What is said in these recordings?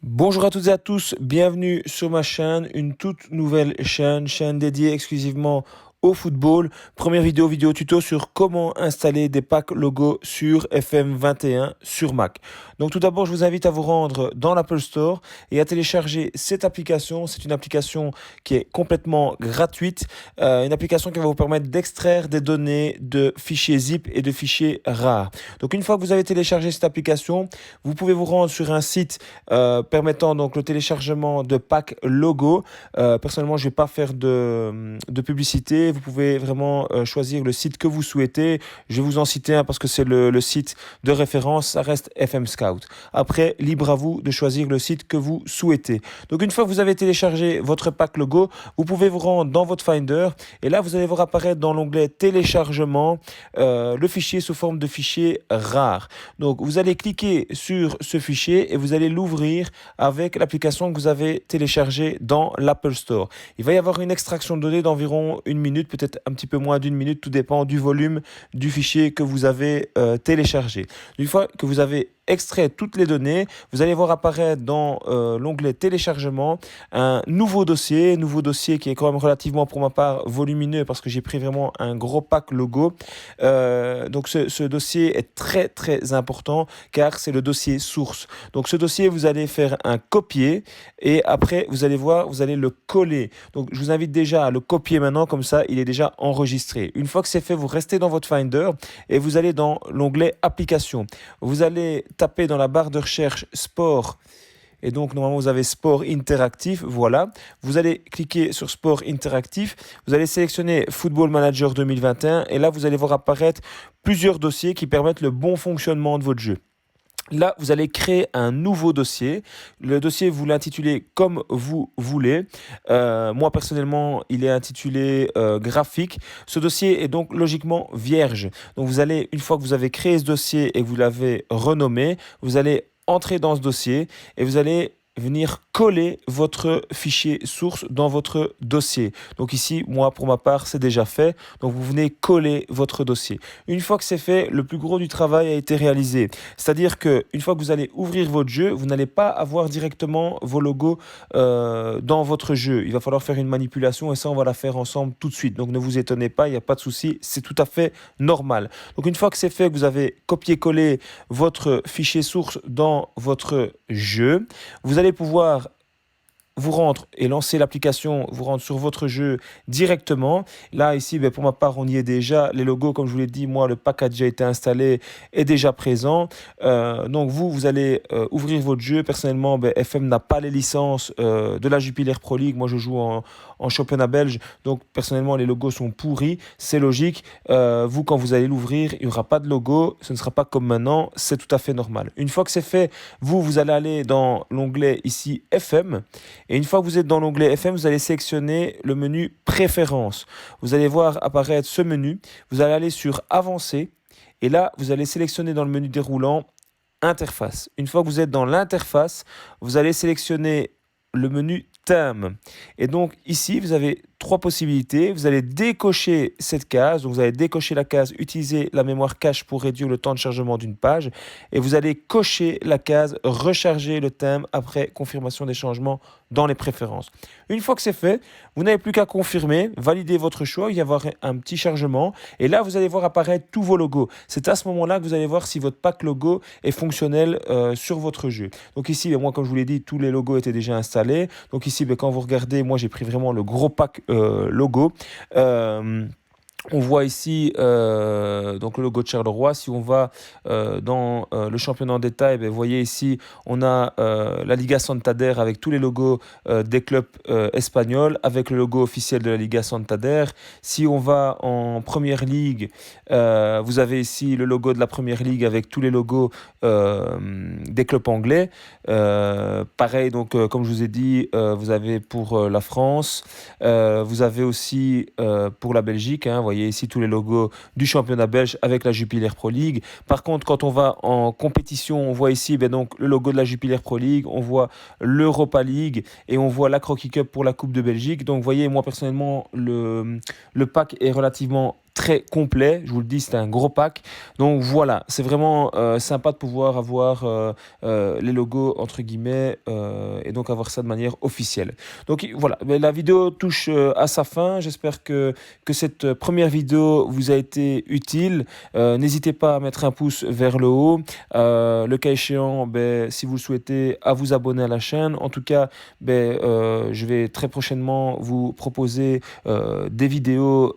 Bonjour à toutes et à tous, bienvenue sur ma chaîne, une toute nouvelle chaîne dédiée exclusivement au football. Première vidéo tuto sur comment installer des packs logo sur FM21 sur Mac. Donc tout d'abord, je vous invite à vous rendre dans l'Apple Store et à télécharger cette application. C'est une application qui est complètement gratuite, une application qui va vous permettre d'extraire des données de fichiers zip et de fichiers rares. Donc une fois que vous avez téléchargé cette application, vous pouvez vous rendre sur un site permettant donc le téléchargement de packs logo. Personnellement, je ne vais pas faire de publicité. Vous pouvez vraiment choisir le site que vous souhaitez. Je vais vous en citer un parce que c'est le site de référence. Ça reste FM Scout. Après, libre à vous de choisir le site que vous souhaitez. Donc une fois que vous avez téléchargé votre pack logo, vous pouvez vous rendre dans votre Finder. Et là, vous allez voir apparaître dans l'onglet téléchargement le fichier sous forme de fichier rare. Donc vous allez cliquer sur ce fichier et vous allez l'ouvrir avec l'application que vous avez téléchargée dans l'Apple Store. Il va y avoir une extraction de données d'environ 1 minute, peut-être un petit peu moins d'1 minute, tout dépend du volume du fichier que vous avez téléchargé. Une fois que vous avez extrait toutes les données, vous allez voir apparaître dans l'onglet téléchargement un nouveau dossier qui est quand même relativement pour ma part volumineux parce que j'ai pris vraiment un gros pack logo. Donc ce dossier est très important car c'est le dossier source. Donc ce dossier, vous allez faire un copier et après vous allez voir, vous allez le coller. Donc je vous invite déjà à le copier maintenant, comme ça il est déjà enregistré. Une fois que c'est fait, vous restez dans votre Finder et vous allez dans l'onglet application. Vous allez taper dans la barre de recherche sport. Et donc, normalement, vous avez sport interactif. Voilà. Vous allez cliquer sur sport interactif. Vous allez sélectionner Football Manager 2021. Et là, vous allez voir apparaître plusieurs dossiers qui permettent le bon fonctionnement de votre jeu. Là, vous allez créer un nouveau dossier. Le dossier, vous l'intitulez comme vous voulez. Moi, personnellement, il est intitulé graphique. Ce dossier est donc logiquement vierge. Donc, vous allez, une fois que vous avez créé ce dossier et que vous l'avez renommé, vous allez entrer dans ce dossier et vous allez venir coller votre fichier source dans votre dossier. Donc ici, moi, pour ma part, c'est déjà fait. Donc vous venez coller votre dossier. Une fois que c'est fait, le plus gros du travail a été réalisé. C'est-à-dire qu'une fois que vous allez ouvrir votre jeu, vous n'allez pas avoir directement vos logos dans votre jeu. Il va falloir faire une manipulation et ça, on va la faire ensemble tout de suite. Donc ne vous étonnez pas, il n'y a pas de souci, c'est tout à fait normal. Donc une fois que c'est fait, que vous avez copié-collé votre fichier source dans votre jeu, vous allez pouvoir vous rendre et lancer l'application, vous rendre sur votre jeu directement. Là, ici, pour ma part, on y est déjà. Les logos, comme je vous l'ai dit, moi, le pack a déjà été installé, est déjà présent. Donc, vous allez ouvrir votre jeu. Personnellement, FM n'a pas les licences de la Jupiler Pro League. Moi, je joue en championnat belge. Donc, personnellement, les logos sont pourris. C'est logique. Vous, quand vous allez l'ouvrir, il n'y aura pas de logo. Ce ne sera pas comme maintenant. C'est tout à fait normal. Une fois que c'est fait, vous allez aller dans l'onglet ici FM. Et une fois que vous êtes dans l'onglet FM, vous allez sélectionner le menu Préférences. Vous allez voir apparaître ce menu. Vous allez aller sur Avancer. Et là, vous allez sélectionner dans le menu déroulant Interface. Une fois que vous êtes dans l'interface, vous allez sélectionner le menu Thème. Et donc ici, vous avez 3 possibilités. Vous allez décocher cette case. Donc vous allez décocher la case Utiliser la mémoire cache pour réduire le temps de chargement d'une page. Et vous allez cocher la case Recharger le thème après confirmation des changements dans les préférences. Une fois que c'est fait, vous n'avez plus qu'à confirmer, valider votre choix, il va y avoir un petit chargement. Et là, vous allez voir apparaître tous vos logos. C'est à ce moment-là que vous allez voir si votre pack logo est fonctionnel sur votre jeu. Donc ici, moi, comme je vous l'ai dit, tous les logos étaient déjà installés. Donc ici, quand vous regardez, moi, j'ai pris vraiment le gros pack logo. On voit ici donc le logo de Charleroi. Si on va dans le championnat en détail, vous voyez ici, on a la Liga Santander avec tous les logos des clubs espagnols, avec le logo officiel de la Liga Santander. Si on va en Première Ligue, vous avez ici le logo de la Première Ligue avec tous les logos des clubs anglais. Pareil, donc comme je vous ai dit, vous avez pour la France, vous avez aussi pour la Belgique, vous voyez ici tous les logos du championnat belge avec la Jupiler Pro League. Par contre, quand on va en compétition, on voit ici donc, le logo de la Jupiler Pro League, on voit l'Europa League et on voit la Crocky Cup pour la Coupe de Belgique. Donc vous voyez, moi personnellement, le pack est relativement très complet. Je vous le dis, c'est un gros pack. Donc voilà, c'est vraiment sympa de pouvoir avoir les logos entre guillemets et donc avoir ça de manière officielle. Donc voilà, mais la vidéo touche à sa fin. J'espère que cette première vidéo vous a été utile. N'hésitez pas à mettre un pouce vers le haut. Le cas échéant, si vous le souhaitez, à vous abonner à la chaîne. En tout cas, je vais très prochainement vous proposer des vidéos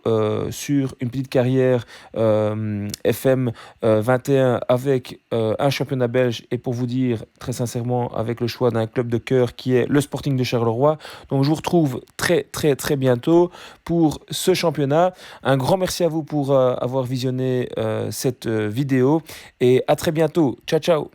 sur une petite carrière FM 21 avec un championnat belge et pour vous dire très sincèrement avec le choix d'un club de cœur qui est le Sporting de Charleroi. Donc je vous retrouve très très très bientôt pour ce championnat. Un grand merci à vous pour avoir visionné cette vidéo et à très bientôt. Ciao ciao.